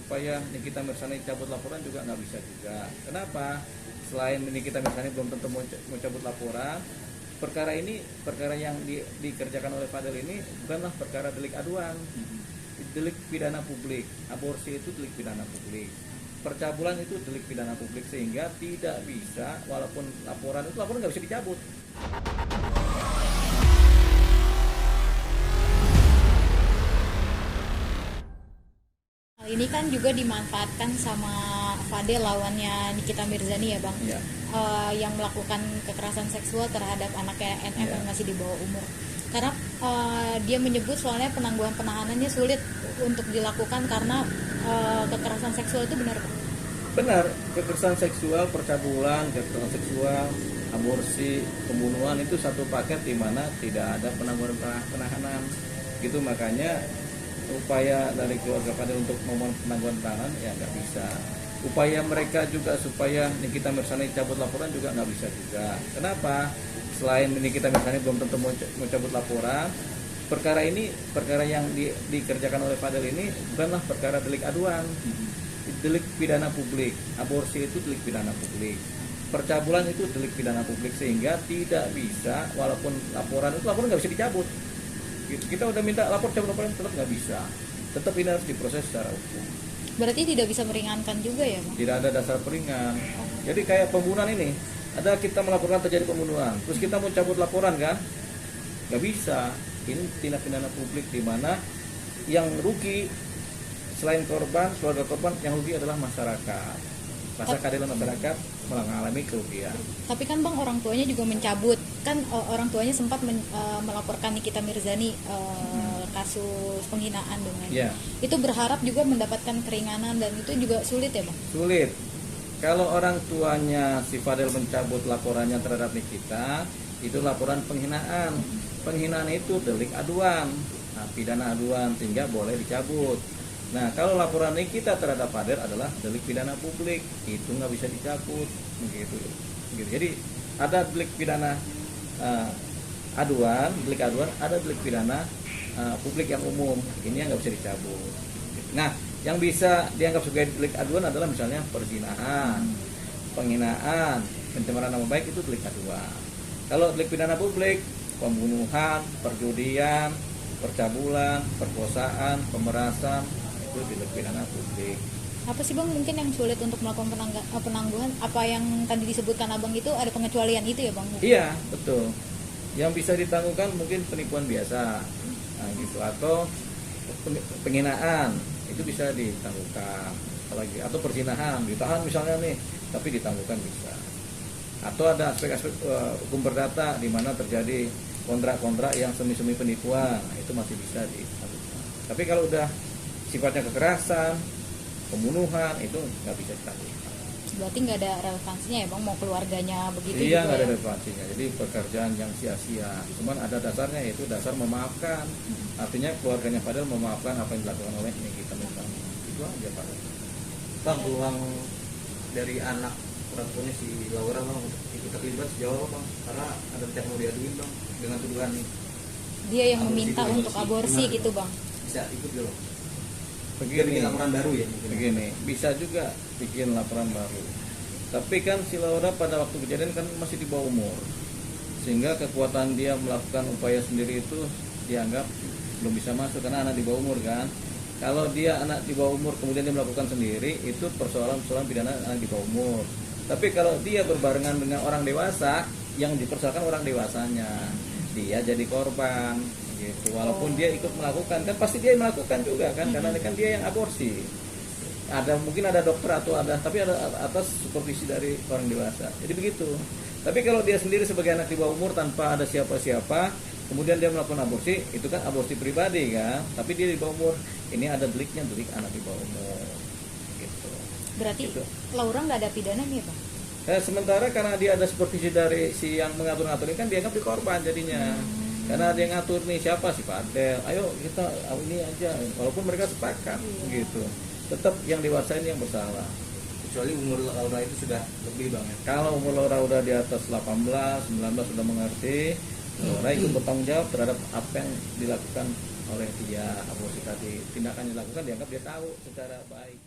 supaya Nikita Mirzani cabut laporan juga nggak bisa juga. Kenapa? Selain Nikita Mirzani belum tentu mau cabut laporan, perkara yang dikerjakan oleh Fadel ini bukanlah perkara delik aduan, delik pidana publik. Aborsi itu delik pidana publik, percabulan itu delik pidana publik, sehingga tidak bisa, walaupun laporan nggak bisa dicabut. Ini kan juga dimanfaatkan sama Fadel, lawannya Nikita Mirzani ya Bang, Ya. Yang melakukan kekerasan seksual terhadap anaknya NF yang masih di bawah umur. Karena dia menyebut soalnya penangguhan penahanannya sulit untuk dilakukan karena kekerasan seksual itu benar Bang? Benar, kekerasan seksual, percabulan, kekerasan seksual, aborsi, pembunuhan itu satu paket di mana tidak ada penangguhan penahanan. Gitu, makanya upaya dari keluarga Fadel untuk memohon penangguhan penahanan ya nggak bisa. Upaya mereka juga supaya Nikita Mirzani cabut laporan juga nggak bisa juga. Kenapa? Selain Nikita Mirzani belum tentu mau cabut laporan, perkara yang dikerjakan oleh Fadel ini bukanlah perkara delik aduan, delik pidana publik. Aborsi itu delik pidana publik, percabulan itu delik pidana publik, sehingga tidak bisa, walaupun laporan nggak bisa dicabut. Kita udah minta lapor cabut laporan, tetap nggak bisa, tetap ini harus diproses secara hukum. Berarti tidak bisa meringankan juga ya Bang? Tidak ada dasar peringan. Jadi kayak pembunuhan ini, ada kita melaporkan terjadi pembunuhan, terus kita mau cabut laporan kan, nggak bisa. Ini tindak pidana publik di mana yang rugi selain korban, keluarga korban, yang rugi adalah masyarakat. Rasa keadilan masyarakat mengalami kerugian. Tapi kan Bang, orang tuanya juga mencabut. Kan orang tuanya sempat melaporkan Nikita Mirzani kasus penghinaan dengan. Ya. Itu berharap juga mendapatkan keringanan, dan itu juga sulit ya Bang? Sulit. Kalau orang tuanya si Fadel mencabut laporannya terhadap Nikita, itu laporan penghinaan. Penghinaan itu delik aduan, pidana aduan, sehingga boleh dicabut. Nah, kalau laporan Nikita terhadap Fadel adalah delik pidana publik, itu nggak bisa dicabut, gitu. Jadi ada delik pidana delik aduan, ada delik pidana publik yang umum, ini yang nggak bisa dicabut. Nah, yang bisa dianggap sebagai delik aduan adalah misalnya perzinahan, penghinaan, pencemaran nama baik, itu delik aduan. Kalau delik pidana publik, pembunuhan, perjudian, percabulan, perkosaan, pemerasan, itu delik pidana publik. Apa sih Bang mungkin yang sulit untuk melakukan penangguhan? Apa yang tadi disebutkan Abang itu ada pengecualian itu ya Bang? Iya, betul. Yang bisa ditangguhkan mungkin penipuan biasa, gitu, atau penghinaan, itu bisa ditangguhkan. Apalagi atau perzinahan, ditahan misalnya nih, tapi ditangguhkan bisa. Atau ada aspek-aspek hukum perdata di mana terjadi kontrak-kontrak yang semi-semi penipuan, itu masih bisa ditangguhkan. Tapi kalau udah sifatnya kekerasan, pembunuhan, itu nggak bisa ditangguhkan. Berarti nggak ada relevansinya ya Bang, mau keluarganya begitu? Iya, nggak ada ya? relevansinya. Jadi pekerjaan yang sia-sia. Cuman ada dasarnya, yaitu dasar memaafkan. Artinya keluarganya Fadel memaafkan apa yang dilakukan oleh Nikita Mirzani. Itu aja Pak. Bang, peluang dari anak orang tuanya si Laura Bang untuk ikut terlibat sejauh apa Bang? Karena ada yang mau diaduin Bang dengan tuduhan Dia yang meminta untuk aborsi gitu Bang. bisa ikut gak Bang? Begini, bikin laporan baru ya mungkin. Begini, bisa juga bikin laporan baru. Tapi kan si Laura pada waktu kejadian kan masih di bawah umur, sehingga kekuatan dia melakukan upaya sendiri itu dianggap belum bisa masuk karena anak di bawah umur kan. Kalau dia anak di bawah umur kemudian dia melakukan sendiri, itu persoalan pidana anak di bawah umur. Tapi kalau dia berbarengan dengan orang dewasa, yang dipersoalkan orang dewasanya, dia jadi korban. Gitu. Walaupun dia ikut melakukan, kan pasti dia melakukan juga kan, karena kan dia yang aborsi. Mungkin ada dokter atau tapi ada atas supervisi dari orang dewasa. Jadi begitu. Tapi kalau dia sendiri sebagai anak di bawah umur tanpa ada siapa-siapa, kemudian dia melakukan aborsi, itu kan aborsi pribadi kan. Tapi dia di bawah umur, ini ada deliknya, delik anak di bawah umur. Gitu. Berarti Gitu. Laura nggak ada pidana nih Bang? Sementara karena dia ada supervisi dari si yang mengatur-ngatur ini, kan dianggap di korban jadinya. Karena dia ngatur nih siapa, si Fadel, ayo kita ini aja, walaupun mereka sepakat gitu, tetap yang dewasa ini yang bersalah. Kecuali umur Laura itu sudah lebih Bang ya. Kalau umur Laura udah di atas 18, 19 sudah mengerti, Laura ikut bertanggung jawab terhadap apa yang dilakukan oleh dia, aborsi tadi. Tindakan yang dilakukan dianggap dia tahu secara baik.